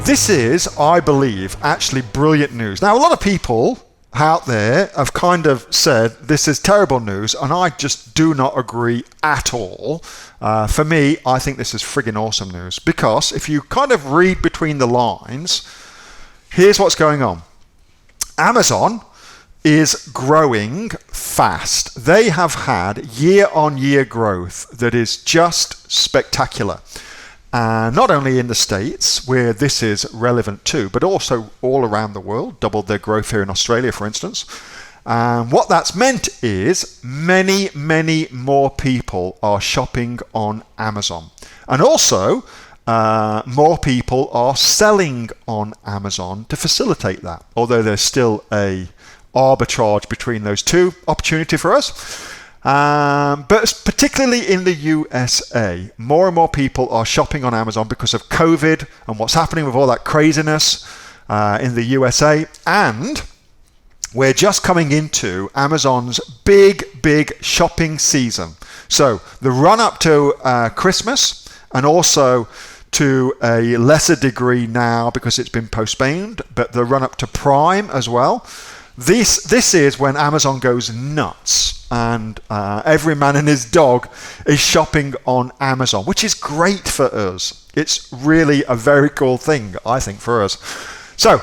This is, I believe, actually brilliant news. Now, a lot of people out there have kind of said this is terrible news, and I just do not agree at all. For me, I think this is friggin' awesome news, because if you kind of read between the lines, here's what's going on. Amazon is growing fast. They have had year-on-year growth that is just spectacular. Not only in the States, where this is relevant too, but also all around the world. Doubled their growth here in Australia, for instance. What that's meant is many, many more people are shopping on Amazon. And also, more people are selling on Amazon to facilitate that, although there's still a arbitrage between those two opportunity for us. But particularly in the USA, more and more people are shopping on Amazon because of COVID and what's happening with all that craziness in the USA. And we're just coming into Amazon's big shopping season. So the run up to Christmas, and also to a lesser degree now because it's been postponed, but the run up to Prime as well. This is when Amazon goes nuts, and every man and his dog is shopping on Amazon, which is great for us. It's really a very cool thing, I think, for us. So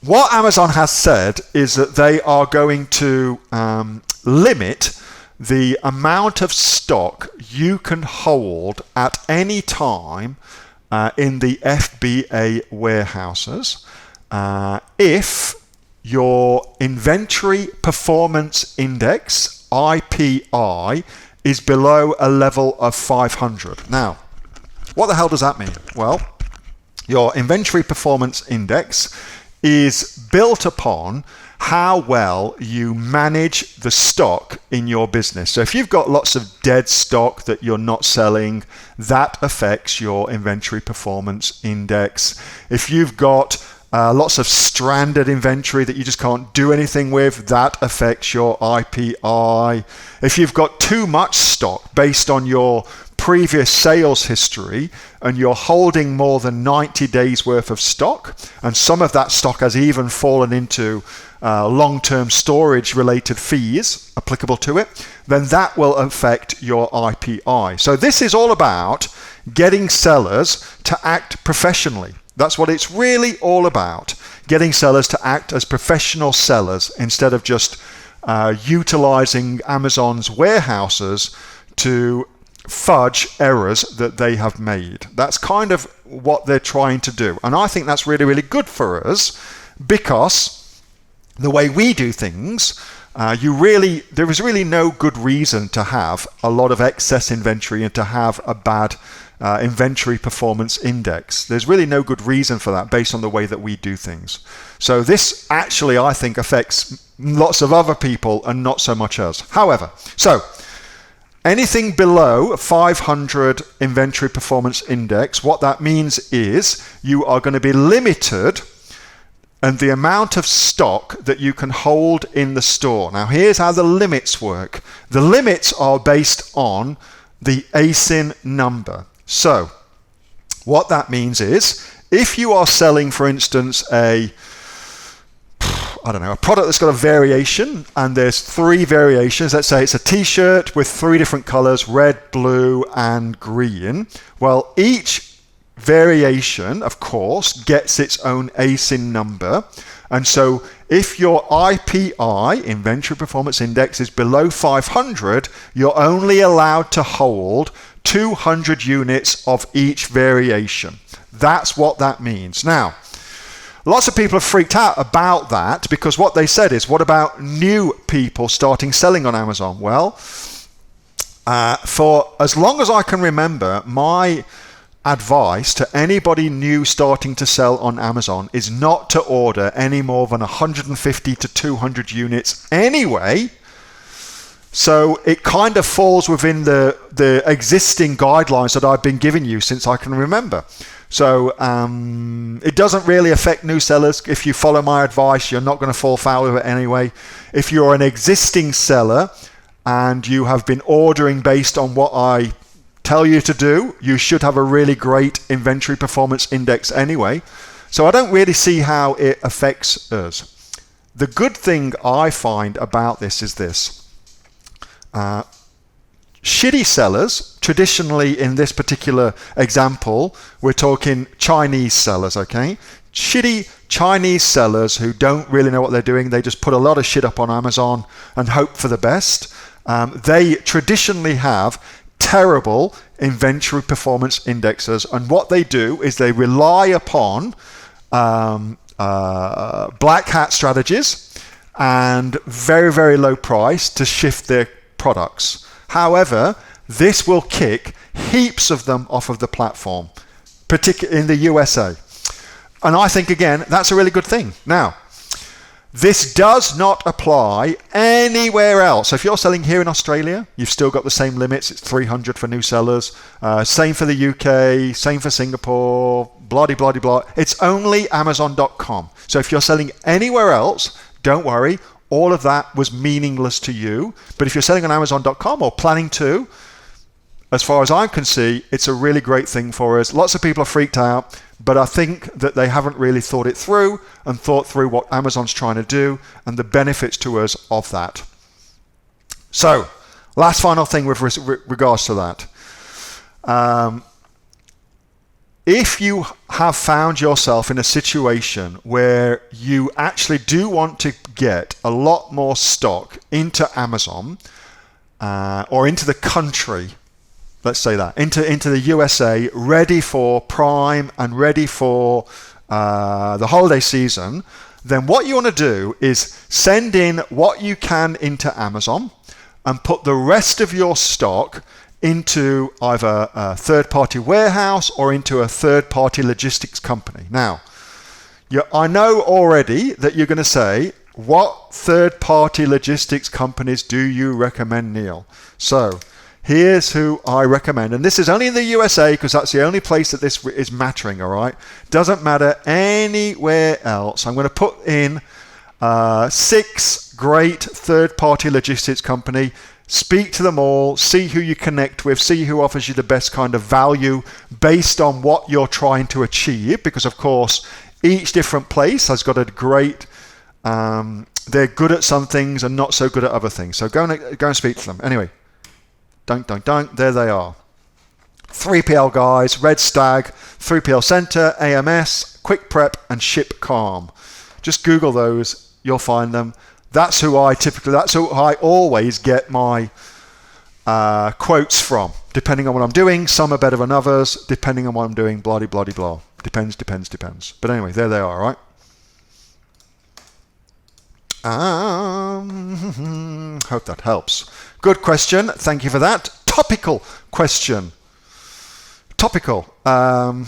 what Amazon has said is that they are going to limit the amount of stock you can hold at any time in the FBA warehouses if your inventory performance index, IPI, is below a level of 500. Now, what the hell does that mean? Well, your inventory performance index is built upon how well you manage the stock in your business. So if you've got lots of dead stock that you're not selling, that affects your inventory performance index. If you've got lots of stranded inventory that you just can't do anything with, that affects your IPI. If you've got too much stock based on your previous sales history and you're holding more than 90 days worth of stock, and some of that stock has even fallen into long-term storage related fees applicable to it, then that will affect your IPI. So this is all about getting sellers to act professionally. That's what it's really all about, getting sellers to act as professional sellers instead of just utilizing Amazon's warehouses to fudge errors that they have made. That's kind of what they're trying to do. And I think that's really, really good for us, because the way we do things, there is really no good reason to have a lot of excess inventory and to have a bad inventory performance index. There's really no good reason for that based on the way that we do things. So this actually, I think, affects lots of other people and not so much us. However, so anything below 500 inventory performance index, what that means is you are going to be limited and the amount of stock that you can hold in the store. Now here's how the limits work. The limits are based on the ASIN number. So what that means is if you are selling, for instance, a product that's got a variation, and there's 3 variations. Let's say it's a t-shirt with 3 different colors, red, blue, and green. Well, each variation, of course, gets its own ASIN number. And so if your IPI, Inventory Performance Index, is below 500, you're only allowed to hold 200 units of each variation. That's what that means. Now, lots of people have freaked out about that, because what they said is, what about new people starting selling on Amazon? Well, for as long as I can remember, my advice to anybody new starting to sell on Amazon is not to order any more than 150 to 200 units anyway. So it kind of falls within the existing guidelines that I've been giving you since I can remember. So it doesn't really affect new sellers. If you follow my advice, you're not going to fall foul of it anyway. If you're an existing seller and you have been ordering based on what I tell you to do. You should have a really great inventory performance index anyway. So I don't really see how it affects us. The good thing I find about this is this. Shitty sellers, traditionally in this particular example, we're talking Chinese sellers, okay? Shitty Chinese sellers who don't really know what they're doing. They just put a lot of shit up on Amazon and hope for the best. They traditionally have terrible inventory performance indexes, and what they do is they rely upon black hat strategies and very, very low price to shift their products. However, this will kick heaps of them off of the platform, particularly in the USA. And I think, again, that's a really good thing. Now, this does not apply anywhere else. So if you're selling here in Australia, you've still got the same limits. It's 300 for new sellers. Same for the UK, same for Singapore, blah, blah, blah, blah. It's only Amazon.com. So if you're selling anywhere else, don't worry. All of that was meaningless to you. But if you're selling on Amazon.com or planning to, as far as I can see, it's a really great thing for us. Lots of people are freaked out, but I think that they haven't really thought it through and thought through what Amazon's trying to do and the benefits to us of that. So, last final thing with regards to that. If you have found yourself in a situation where you actually do want to get a lot more stock into Amazon or into the country, let's say that, into the USA, ready for Prime and ready for the holiday season, then what you want to do is send in what you can into Amazon and put the rest of your stock into either a third-party warehouse or into a third-party logistics company. Now, I know already that you're going to say, what third-party logistics companies do you recommend, Neil? So, here's who I recommend. And this is only in the USA because that's the only place that this is mattering, all right? Doesn't matter anywhere else. I'm going to put in 6 great third-party logistics company. Speak to them all, see who you connect with, see who offers you the best kind of value based on what you're trying to achieve. Because, of course, each different place has got a great... they're good at some things and not so good at other things. So go and speak to them. Anyway. Dunk, there they are. 3PL guys, Red Stag, 3PL Center, AMS, Quick Prep, and Ship Calm. Just Google those, you'll find them. That's who I always get my quotes from, depending on what I'm doing. Some are better than others, depending on what I'm doing, blah, blah, blah, blah. Depends. But anyway, there they are, right? Hope that helps. Good question. Thank you for that. Topical question. Topical. Yeah,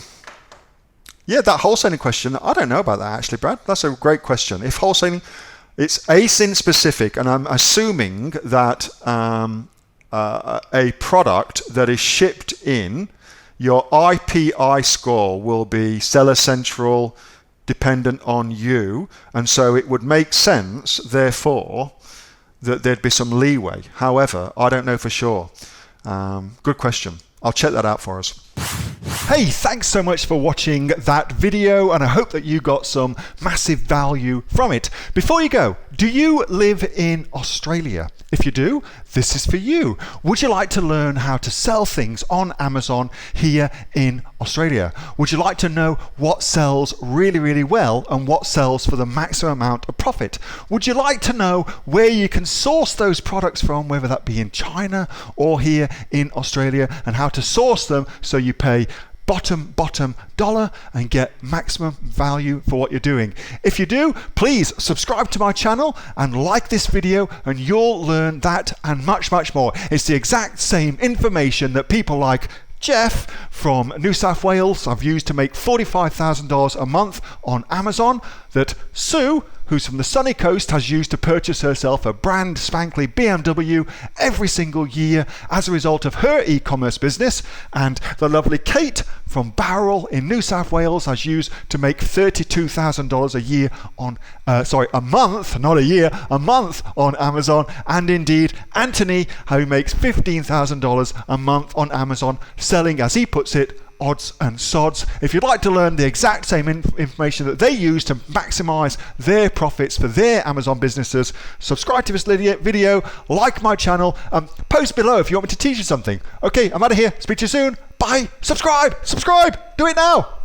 that wholesaling question. I don't know about that actually, Brad. That's a great question. If wholesaling, it's ASIN specific, and I'm assuming that a product that is shipped in, your IPI score will be Seller Central dependent on you, and so it would make sense, therefore, that there'd be some leeway. However, I don't know for sure. Good question. I'll check that out for us. Hey, thanks so much for watching that video, and I hope that you got some massive value from it. Before you go, do you live in Australia? If you do, this is for you. Would you like to learn how to sell things on Amazon here in Australia? Would you like to know what sells really, really well and what sells for the maximum amount of profit? Would you like to know where you can source those products from, whether that be in China or here in Australia, and how to source them so you pay bottom dollar and get maximum value for what you're doing? If you do, please subscribe to my channel and like this video, and you'll learn that and much more. It's the exact same information that people like Jeff from New South Wales I've used to make $45,000 a month on Amazon, that Sue, who's from the sunny coast, has used to purchase herself a brand spankly BMW every single year as a result of her e-commerce business, and the lovely Kate from Bowral in New South Wales has used to make $32,000 a year on, a month, not a year, a month on Amazon, and indeed Anthony, who makes $15,000 a month on Amazon, selling, as he puts it, odds and sods. If you'd like to learn the exact same information that they use to maximize their profits for their Amazon businesses, subscribe to this video, like my channel, post below if you want me to teach you something. Okay, I'm out of here. Speak to you soon. Bye. Subscribe. Do it now.